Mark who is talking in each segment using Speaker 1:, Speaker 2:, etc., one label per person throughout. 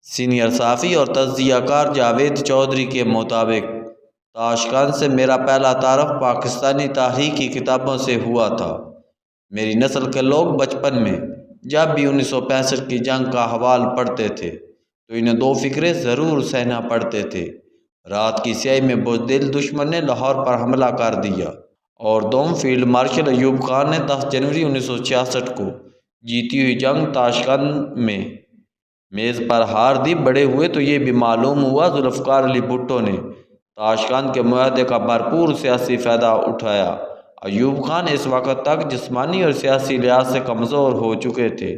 Speaker 1: Senior صحافی اور تجزیہ کار جاوید چودھری کے مطابق تاشقند سے میرا پہلا تعارف پاکستانی تاریخی کتابوں سے ہوا تھا۔ میری نسل کے لوگ بچپن میں جب بھی 1965 کی جنگ کا احوال پڑھتے تھے تو انہیں دو فکریں ضرور سہنا پڑتے تھے۔ رات کی سیاہی میں بزدل دشمن نے لاہور پر حملہ کر دیا اور دوم فیلڈ مارشل ایوب خان نے 10 جنوری 1966 کو جیتی ہوئی جنگ تاشقند میں میز پر ہار دی۔ بڑے ہوئے تو یہ بھی معلوم ہوا ذوالفقار علی بھٹو نے تاشقند کے معاہدے کا بھرپور سیاسی فائدہ اٹھایا۔ ایوب خان اس وقت تک جسمانی اور سیاسی لحاظ سے کمزور ہو چکے تھے۔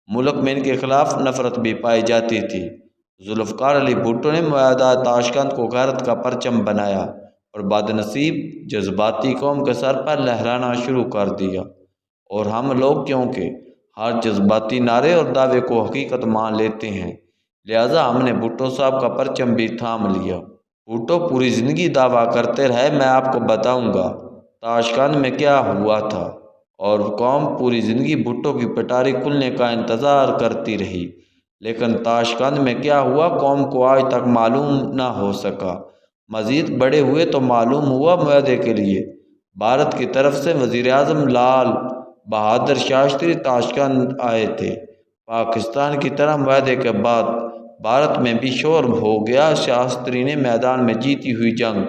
Speaker 1: ملک میں ان کے خلاف نفرت بھی پائی جاتی تھی۔ ذوالفقار علی بھٹو نے معاہدہ تاشقند کو غیرت کا پرچم بنایا اور بد نصیب جذباتی قوم کے سر پر لہرانا شروع کر دیا، اور ہم لوگ کیونکہ ہر جذباتی نعرے اور دعوے کو حقیقت مان لیتے ہیں، لہٰذا ہم نے بھٹو صاحب کا پرچم بھی تھام لیا۔ بھٹو پوری زندگی دعویٰ کرتے رہے میں آپ کو بتاؤں گا تاشقند میں کیا ہوا تھا، اور قوم پوری زندگی بھٹو کی پٹاری کھلنے کا انتظار کرتی رہی، لیکن تاشقند میں کیا ہوا قوم کو آج تک معلوم نہ ہو سکا۔ مزید بڑے ہوئے تو معلوم ہوا معاہدے کے لیے بھارت کی طرف سے وزیر اعظم لال بہادر شاستری تاشقند آئے تھے۔ پاکستان کی طرح معاہدے کے بعد بھارت میں بھی شور ہو گیا۔ شاستری نے میدان میں جیتی ہوئی جنگ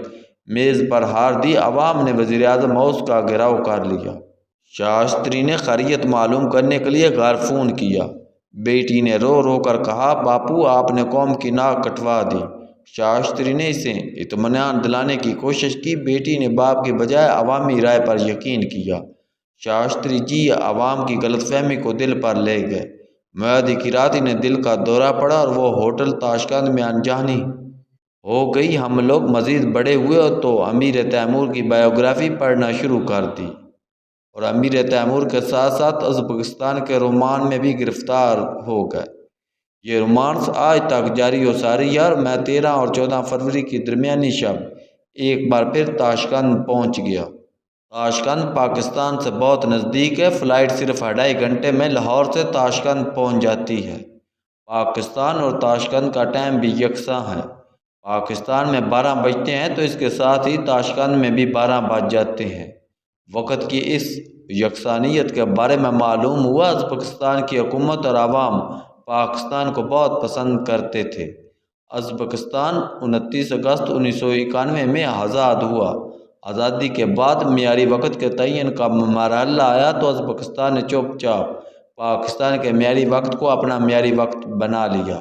Speaker 1: میز پر ہار دی۔ عوام نے وزیر اعظم ہاؤس کا گھیراؤ کر لیا۔ شاستری نے خیریت معلوم کرنے کے لیے گھر فون کیا۔ بیٹی نے رو رو کر کہا، باپو آپ نے قوم کی ناک کٹوا دی۔ شاستری نے اسے اطمینان دلانے کی کوشش کی۔ بیٹی نے باپ کی بجائے عوامی رائے پر یقین کیا۔ شاستری جی عوام کی غلط فہمی کو دل پر لے گئے۔ معاہدے کی رات انہیں دل کا دورہ پڑا اور وہ ہوٹل تاشقند میں انجانی ہو گئی۔ ہم لوگ مزید بڑے ہوئے تو امیر تیمور کی بائیوگرافی پڑھنا شروع کر دی، اور امیر تیمور کے ساتھ ساتھ ازبکستان کے رومان میں بھی گرفتار ہو گئے۔ یہ رومانس آج تک جاری و ساری ہے، اور میں 13 اور 14 فروری کی درمیانی شب ایک بار پھر تاشقند پہنچ گیا۔ تاشقند پاکستان سے بہت نزدیک ہے۔ فلائٹ صرف 2.5 گھنٹے میں لاہور سے تاشقند پہنچ جاتی ہے۔ پاکستان اور تاشقند کا ٹائم بھی یکساں ہے۔ پاکستان میں 12 بجتے ہیں تو اس کے ساتھ ہی تاشقند میں بھی 12 بج جاتے ہیں۔ وقت کی اس یکسانیت کے بارے میں معلوم ہوا ازبکستان کی حکومت اور عوام پاکستان کو بہت پسند کرتے تھے۔ ازبکستان 29 اگست 1991 میں آزاد ہوا۔ آزادی کے بعد معیاری وقت کے تعین کا مرحلہ آیا تو ازبکستان نے چپ چاپ پاکستان کے معیاری وقت کو اپنا معیاری وقت بنا لیا۔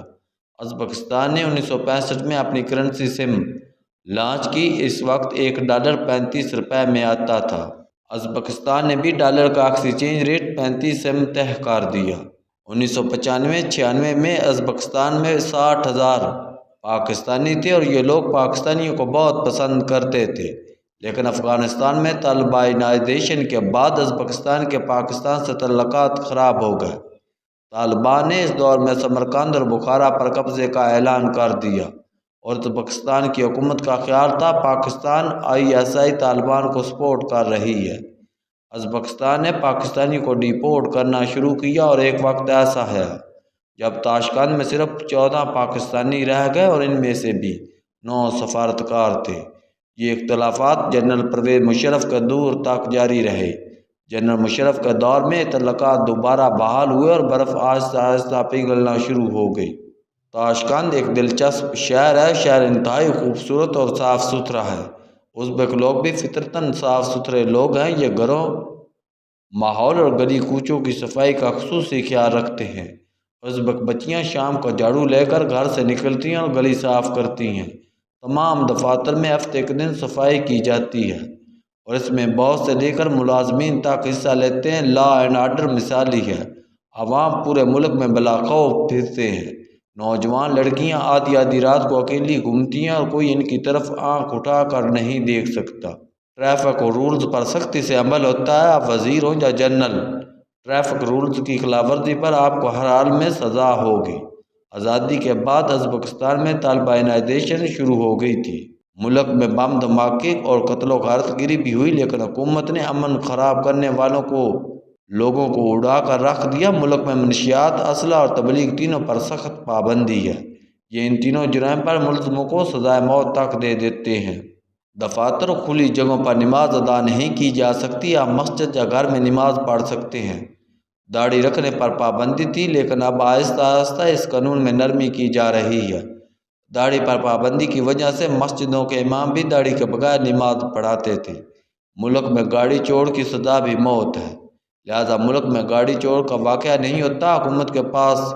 Speaker 1: ازبکستان نے 1965 میں اپنی کرنسی سم لانچ کی۔ اس وقت $1 35 روپے میں آتا تھا۔ ازبکستان نے بھی ڈالر کا ایکسچینج ریٹ 35 سم طے کر دیا۔ 1995-96 میں ازبکستان میں 60,000 پاکستانی تھے اور یہ لوگ پاکستانیوں کو بہت پسند کرتے تھے، لیکن افغانستان میں طالبانائزیشن کے بعد ازبکستان کے پاکستان سے تعلقات خراب ہو گئے۔ طالبان نے اس دور میں سمرقند اور بخارا پر قبضے کا اعلان کر دیا، اور ازبکستان کی حکومت کا خیال تھا پاکستان ISI طالبان کو سپورٹ کر رہی ہے۔ ازبکستان نے پاکستانیوں کو ڈیپورٹ کرنا شروع کیا، اور ایک وقت ایسا ہے جب تاشقند میں صرف 14 پاکستانی رہ گئے اور ان میں سے بھی 9 سفارتکار تھے۔ یہ اختلافات جنرل پرویز مشرف کے دور تک جاری رہے۔ جنرل مشرف کے دور میں تعلقات دوبارہ بحال ہوئے اور برف آہستہ آہستہ پگھلنا شروع ہو گئی۔ تاشقند ایک دلچسپ شہر ہے۔ شہر انتہائی خوبصورت اور صاف ستھرا ہے۔ ازبک لوگ بھی فطرتاً صاف ستھرے لوگ ہیں۔ یہ گھروں، ماحول اور گلی کوچوں کی صفائی کا خصوصی خیال رکھتے ہیں۔ ازبک بچیاں شام کو جھاڑو لے کر گھر سے نکلتی ہیں اور گلی صاف کرتی ہیں۔ تمام دفاتر میں ہفتے کے دن صفائی کی جاتی ہے، اور اس میں بہت سے لے کر ملازمین تک حصہ لیتے ہیں۔ لا اینڈ آرڈر مثالی ہے۔ عوام پورے ملک میں بلا خوف پھرتے ہیں۔ نوجوان لڑکیاں آدھی آدھی رات کو اکیلی گھومتی ہیں اور کوئی ان کی طرف آنکھ اٹھا کر نہیں دیکھ سکتا۔ ٹریفک اور رولز پر سختی سے عمل ہوتا ہے۔ آپ وزیر ہوں یا جنرل، ٹریفک رولز کی خلاف ورزی پر آپ کو ہر حال میں سزا ہوگی۔ آزادی کے بعد ازبکستان میں طالبانائزیشن شروع ہو گئی تھی۔ ملک میں بم دھماکے اور قتل و غارت گری بھی ہوئی، لیکن حکومت نے امن خراب کرنے والوں کو لوگوں کو اڑا کر رکھ دیا۔ ملک میں منشیات، اسلحہ اور تبلیغ تینوں پر سخت پابندی ہے۔ یہ ان تینوں جرائم پر ملزموں کو سزائے موت تک دے دیتے ہیں۔ دفاتر اور کھلی جگہوں پر نماز ادا نہیں کی جا سکتی، آپ مسجد یا گھر میں نماز پڑھ سکتے ہیں۔ داڑھی رکھنے پر پابندی تھی، لیکن اب آہستہ آہستہ اس قانون میں نرمی کی جا رہی ہے۔ داڑھی پر پابندی کی وجہ سے مسجدوں کے امام بھی داڑھی کے بغیر نماز پڑھاتے تھے۔ ملک میں گاڑی چوڑ کی سزا بھی موت ہے، لہذا ملک میں گاڑی چوڑ کا واقعہ نہیں ہوتا۔ حکومت کے پاس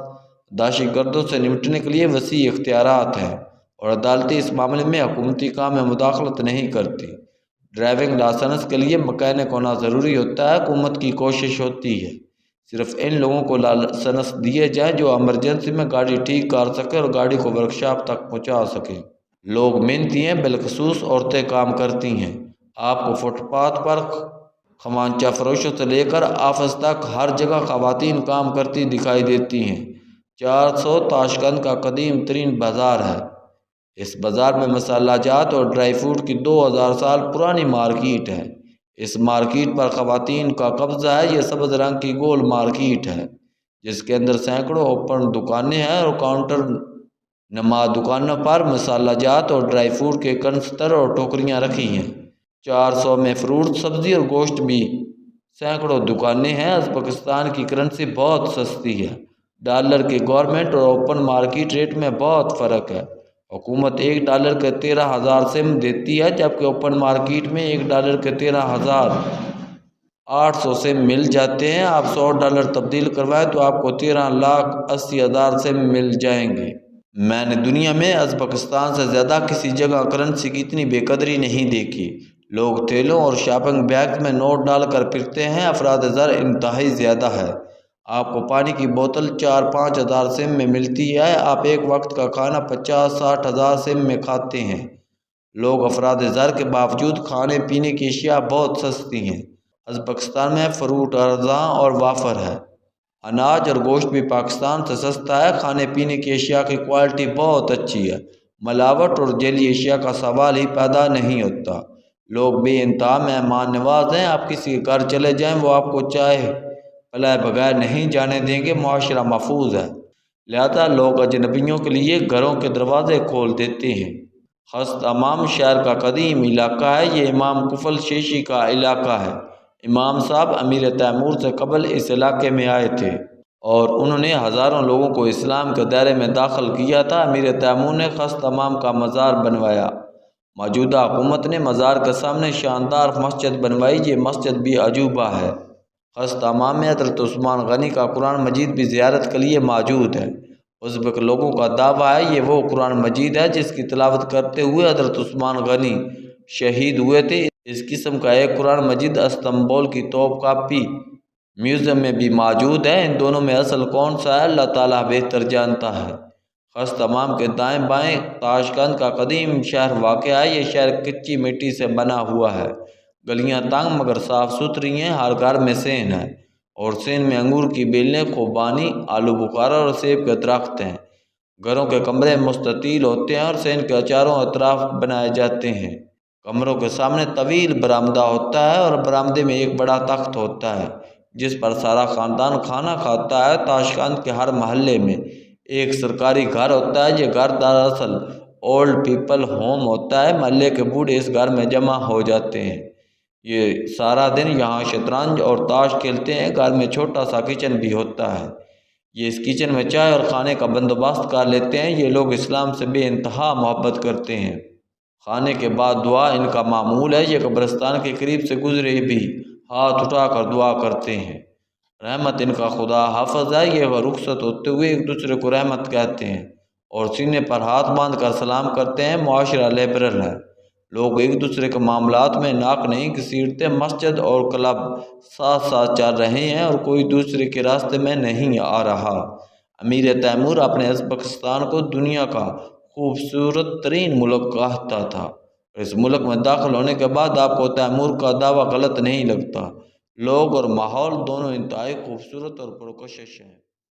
Speaker 1: دہشت گردوں سے نمٹنے کے لیے وسیع اختیارات ہیں اور عدالتیں اس معاملے میں حکومتی کام میں مداخلت نہیں کرتی۔ ڈرائیونگ لائسنس کے لیے مکینک ہونا ضروری ہوتا ہے۔ حکومت کی کوشش ہوتی ہے صرف ان لوگوں کو لائسنس دیے جائیں جو ایمرجنسی میں گاڑی ٹھیک کر سکیں اور گاڑی کو ورکشاپ تک پہنچا سکیں۔ لوگ محنتی ہیں، بالخصوص عورتیں کام کرتی ہیں۔ آپ کو فٹ پاتھ پر خوانچہ فروشوں سے لے کر آفس تک ہر جگہ خواتین کام کرتی دکھائی دیتی ہیں۔ 400 تاشقند کا قدیم ترین بازار ہے۔ اس بازار میں مسالہ جات اور ڈرائی فروٹ کی 2000 سال پرانی مارکیٹ ہے۔ اس مارکیٹ پر خواتین کا قبضہ ہے۔ یہ سبز رنگ کی گول مارکیٹ ہے جس کے اندر سینکڑوں اوپن دکانیں ہیں اور کاؤنٹر نما دکانوں پر مسالہ جات اور ڈرائی فروٹ کے کنستر اور ٹوکریاں رکھی ہیں۔ 400 میں فروٹ، سبزی اور گوشت بھی سینکڑوں دکانیں ہیں۔ ازبکستان کی کرنسی بہت سستی ہے۔ ڈالر کے گورنمنٹ اور اوپن مارکیٹ ریٹ میں بہت فرق ہے۔ حکومت $1 کے 13,000 سم دیتی ہے، جبکہ اوپن مارکیٹ میں $1 کے 13,800 سم مل جاتے ہیں۔ آپ $100 تبدیل کروائیں تو آپ کو 13,80,000 سم مل جائیں گے۔ میں نے دنیا میں ازبکستان سے زیادہ کسی جگہ کرنسی کی اتنی بے قدری نہیں دیکھی۔ لوگ تھیلوں اور شاپنگ بیگز میں نوٹ ڈال کر پھرتے ہیں۔ افراد زر انتہائی زیادہ ہے۔ آپ کو پانی کی بوتل 4-5 ہزار سم میں ملتی ہے۔ آپ ایک وقت کا کھانا 50-60 ہزار سم میں کھاتے ہیں۔ لوگ افراد زر کے باوجود کھانے پینے کی اشیاء بہت سستی ہیں۔ ازبکستان میں فروٹ ارزاں اور وافر ہے۔ اناج اور گوشت بھی پاکستان سے سستا ہے۔ کھانے پینے کی اشیاء کی کوالٹی بہت اچھی ہے۔ ملاوٹ اور جعلی اشیاء کا سوال ہی پیدا نہیں ہوتا۔ لوگ بے انتہا مہمان نواز ہیں۔ آپ کسی کے گھر چلے جائیں، وہ آپ کو چائے پلائے بغیر نہیں جانے دیں گے۔ معاشرہ محفوظ ہے، لہذا لوگ اجنبیوں کے لیے گھروں کے دروازے کھول دیتے ہیں۔ خست امام شہر کا قدیم علاقہ ہے۔ یہ امام کفل شیشی کا علاقہ ہے۔ امام صاحب امیر تیمور سے قبل اس علاقے میں آئے تھے اور انہوں نے ہزاروں لوگوں کو اسلام کے دائرے میں داخل کیا تھا۔ امیر تیمور نے خست امام کا مزار بنوایا۔ موجودہ حکومت نے مزار کے سامنے شاندار مسجد بنوائی۔ یہ مسجد بھی عجوبہ ہے۔ خست امام میں حضرت عثمان غنی کا قرآن مجید بھی زیارت کے لیے موجود ہے۔ ازبک لوگوں کا دعویٰ ہے یہ وہ قرآن مجید ہے جس کی تلاوت کرتے ہوئے حضرت عثمان غنی شہید ہوئے تھے۔ اس قسم کا ایک قرآن مجید استنبول کی توپ کاپی میوزیم میں بھی موجود ہے۔ ان دونوں میں اصل کون سا ہے اللہ تعالیٰ بہتر جانتا ہے۔ خست امام کے دائیں بائیں تاشقند کا قدیم شہر واقع ہے۔ یہ شہر کچی مٹی سے بنا ہوا ہے۔ گلیاں تنگ مگر صاف ستھری ہیں۔ ہر گھر میں سین ہے اور سین میں انگور کی بیلیں، خوبانی، آلو بخارا اور سیب کے درخت ہیں۔ گھروں کے کمرے مستطیل ہوتے ہیں اور سین کے چاروں اطراف بنائے جاتے ہیں۔ کمروں کے سامنے طویل برآمدہ ہوتا ہے اور برآمدے میں ایک بڑا تخت ہوتا ہے جس پر سارا خاندان کھانا کھاتا ہے۔ تاشقند کے ہر محلے میں ایک سرکاری گھر ہوتا ہے۔ یہ گھر دراصل اولڈ پیپل ہوم ہوتا ہے۔ محلے کے بوڑھے اس گھر میں جمع ہو جاتے ہیں۔ یہ سارا دن یہاں شطرنج اور تاش کھیلتے ہیں۔ گھر میں چھوٹا سا کچن بھی ہوتا ہے۔ یہ اس کچن میں چائے اور کھانے کا بندوبست کر لیتے ہیں۔ یہ لوگ اسلام سے بے انتہا محبت کرتے ہیں۔ کھانے کے بعد دعا ان کا معمول ہے۔ یہ قبرستان کے قریب سے گزرے بھی ہاتھ اٹھا کر دعا کرتے ہیں۔ رحمت ان کا خدا حافظ ہے۔ یہ رخصت ہوتے ہوئے ایک دوسرے کو رحمت کہتے ہیں اور سینے پر ہاتھ باندھ کر سلام کرتے ہیں۔ معاشرہ لبرل ہے۔ لوگ ایک دوسرے کے معاملات میں ناک نہیں گھسیٹتے۔ مسجد اور کلب ساتھ ساتھ چل رہے ہیں اور کوئی دوسرے کے راستے میں نہیں آ رہا۔ امیر تیمور اپنے ازبکستان کو دنیا کا خوبصورت ترین ملک کہتا تھا۔ اس ملک میں داخل ہونے کے بعد آپ کو تیمور کا دعویٰ غلط نہیں لگتا۔ لوگ اور ماحول دونوں انتہائی خوبصورت اور پرکشش ہیں۔